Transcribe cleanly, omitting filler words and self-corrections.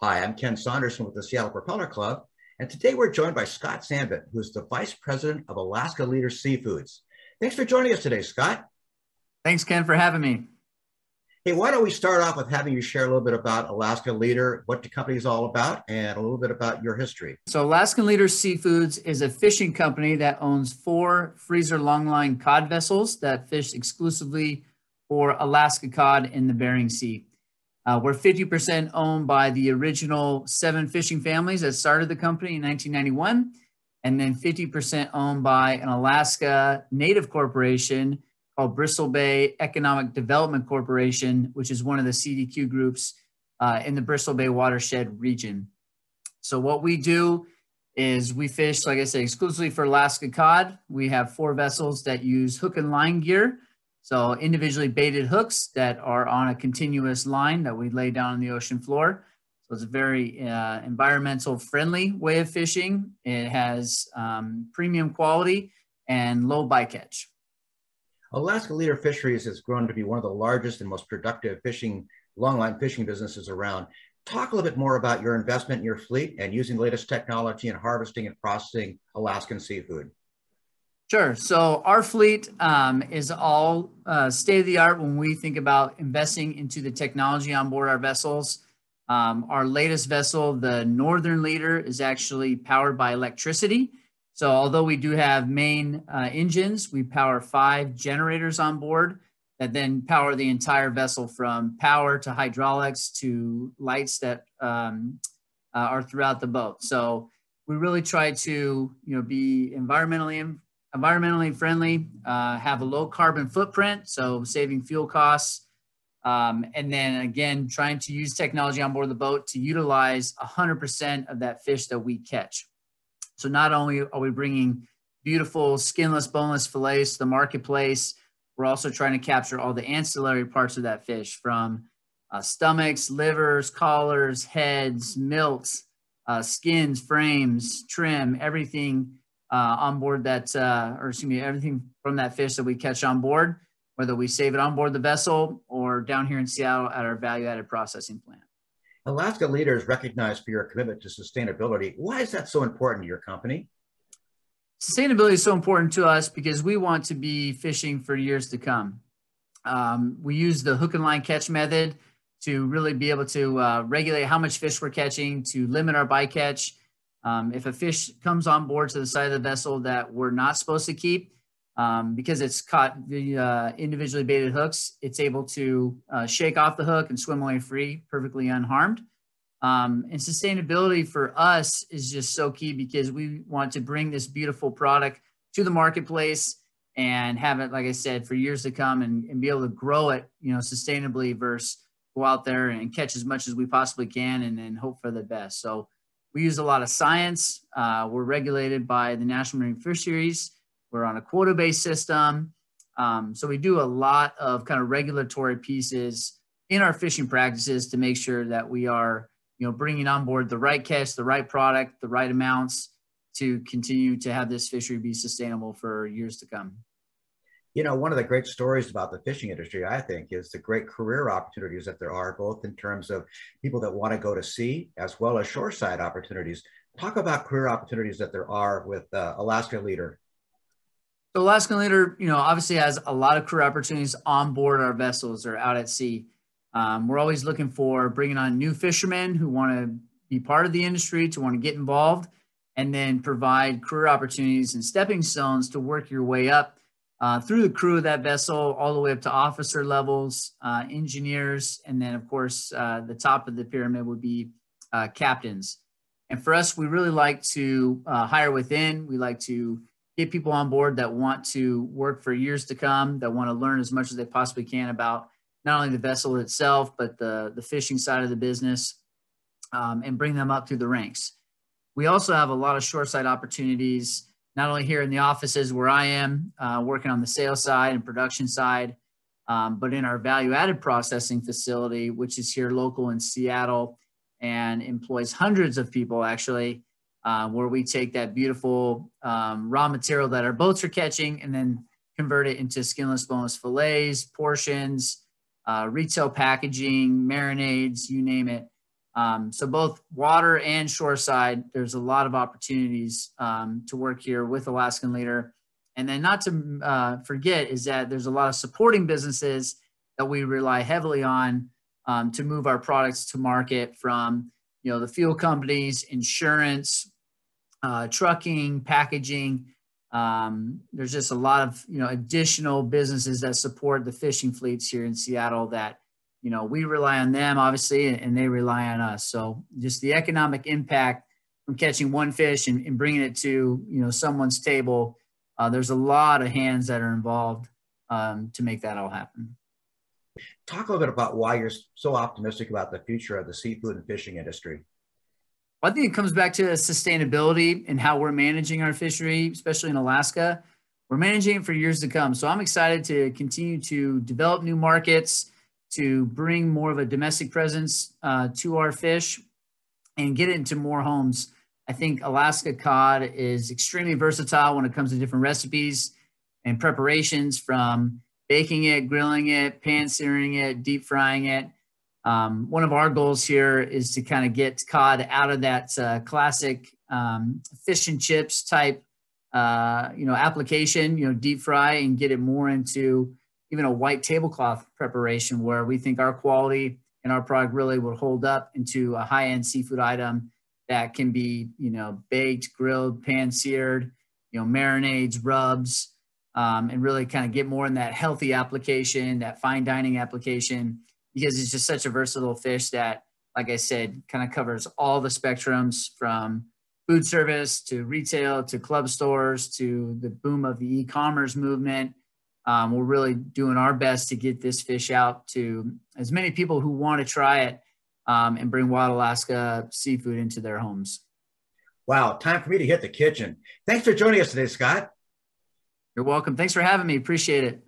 Hi, I'm Ken Saunderson with the Seattle Propeller Club, and today we're joined by Scott Sandvig, who's the Vice President of Alaskan Leader Seafoods. Thanks for joining us today, Scott. Thanks, Ken, for having me. Hey, why don't we start off with having you share a little bit about Alaskan Leader, what the company is all about, and a little bit about your history. So Alaskan Leader Seafoods is a fishing company that owns 4 freezer longline cod vessels that fish exclusively for Alaska cod in the Bering Sea. We're 50% owned by the original 7 fishing families that started the company in 1991, and then 50% owned by an Alaska native corporation called Bristol Bay Economic Development Corporation, which is one of the CDQ groups in the Bristol Bay watershed region. So what we do is we fish, like I said, exclusively for Alaska cod. We have 4 vessels that use hook and line gear. So individually baited hooks that are on a continuous line that we lay down on the ocean floor. So it's a very environmental friendly way of fishing. It has premium quality and low bycatch. Alaskan Leader Fisheries has grown to be one of the largest and most productive longline fishing businesses around. Talk a little bit more about your investment in your fleet and using the latest technology in harvesting and processing Alaskan seafood. Sure. So our fleet is all state of the art when we think about investing into the technology on board our vessels. Our latest vessel, the Northern Leader, is actually powered by electricity. So although we do have main engines, we power 5 generators on board that then power the entire vessel from power to hydraulics to lights that are throughout the boat. So we really try to be environmentally friendly, have a low carbon footprint, so saving fuel costs. And then again, trying to use technology on board the boat to utilize 100% of that fish that we catch. So not only are we bringing beautiful skinless, boneless fillets to the marketplace, we're also trying to capture all the ancillary parts of that fish from stomachs, livers, collars, heads, milts, skins, frames, trim, everything on board that, everything from that fish that we catch on board, whether we save it on board the vessel or down here in Seattle at our value-added processing plant. Alaska Leader is recognized for your commitment to sustainability. Why is that so important to your company? Sustainability is so important to us because we want to be fishing for years to come. We use the hook and line catch method to really be able to regulate how much fish we're catching, to limit our bycatch. If a fish comes on board to the side of the vessel that we're not supposed to keep, because it's caught the individually baited hooks, it's able to shake off the hook and swim away free, perfectly unharmed. And sustainability for us is just so key because we want to bring this beautiful product to the marketplace and have it, like I said, for years to come and be able to grow it, sustainably versus go out there and catch as much as we possibly can and then hope for the best. So we use a lot of science. We're regulated by the National Maritime Fisheries. We're on a quota-based system. So we do a lot of kind of regulatory pieces in our fishing practices to make sure that we are, bringing on board the right catch, the right product, the right amounts to continue to have this fishery be sustainable for years to come. One of the great stories about the fishing industry, I think, is the great career opportunities that there are, both in terms of people that want to go to sea as well as shoreside opportunities. Talk about career opportunities that there are with Alaska Leader. So Alaskan Leader, obviously has a lot of career opportunities on board our vessels or out at sea. We're always looking for bringing on new fishermen who want to be part of the industry, to want to get involved, and then provide career opportunities and stepping stones to work your way up through the crew of that vessel, all the way up to officer levels, engineers, and then, of course, the top of the pyramid would be captains. And for us, we really like to hire within. We like to get people on board that want to work for years to come, that want to learn as much as they possibly can about not only the vessel itself, but the fishing side of the business, and bring them up through the ranks. We also have a lot of shoreside opportunities, not only here in the offices where I am working on the sales side and production side, but in our value-added processing facility, which is here local in Seattle and employs hundreds of people actually, where we take that beautiful raw material that our boats are catching and then convert it into skinless, boneless fillets, portions, retail packaging, marinades, you name it. So both water and shoreside, there's a lot of opportunities to work here with Alaskan Leader. And then not to forget is that there's a lot of supporting businesses that we rely heavily on to move our products to market, from the fuel companies, insurance, trucking, packaging. There's just a lot of additional businesses that support the fishing fleets here in Seattle that we rely on them, obviously, and they rely on us. So just the economic impact from catching one fish and bringing it to someone's table, there's a lot of hands that are involved to make that all happen. Talk a little bit about why you're so optimistic about the future of the seafood and fishing industry. I think it comes back to sustainability and how we're managing our fishery, especially in Alaska. We're managing it for years to come. So I'm excited to continue to develop new markets, to bring more of a domestic presence to our fish and get it into more homes. I think Alaska cod is extremely versatile when it comes to different recipes and preparations, from baking it, grilling it, pan-searing it, deep frying it. One of our goals here is to kind of get cod out of that classic fish and chips type application, deep fry, and get it more into even a white tablecloth preparation, where we think our quality and our product really will hold up into a high-end seafood item that can be, baked, grilled, pan-seared, marinades, rubs, and really kind of get more in that healthy application, that fine dining application, because it's just such a versatile fish that, like I said, kind of covers all the spectrums, from food service to retail to club stores to the boom of the e-commerce movement. We're really doing our best to get this fish out to as many people who want to try it and bring wild Alaska seafood into their homes. Wow, time for me to hit the kitchen. Thanks for joining us today, Scott. You're welcome. Thanks for having me. Appreciate it.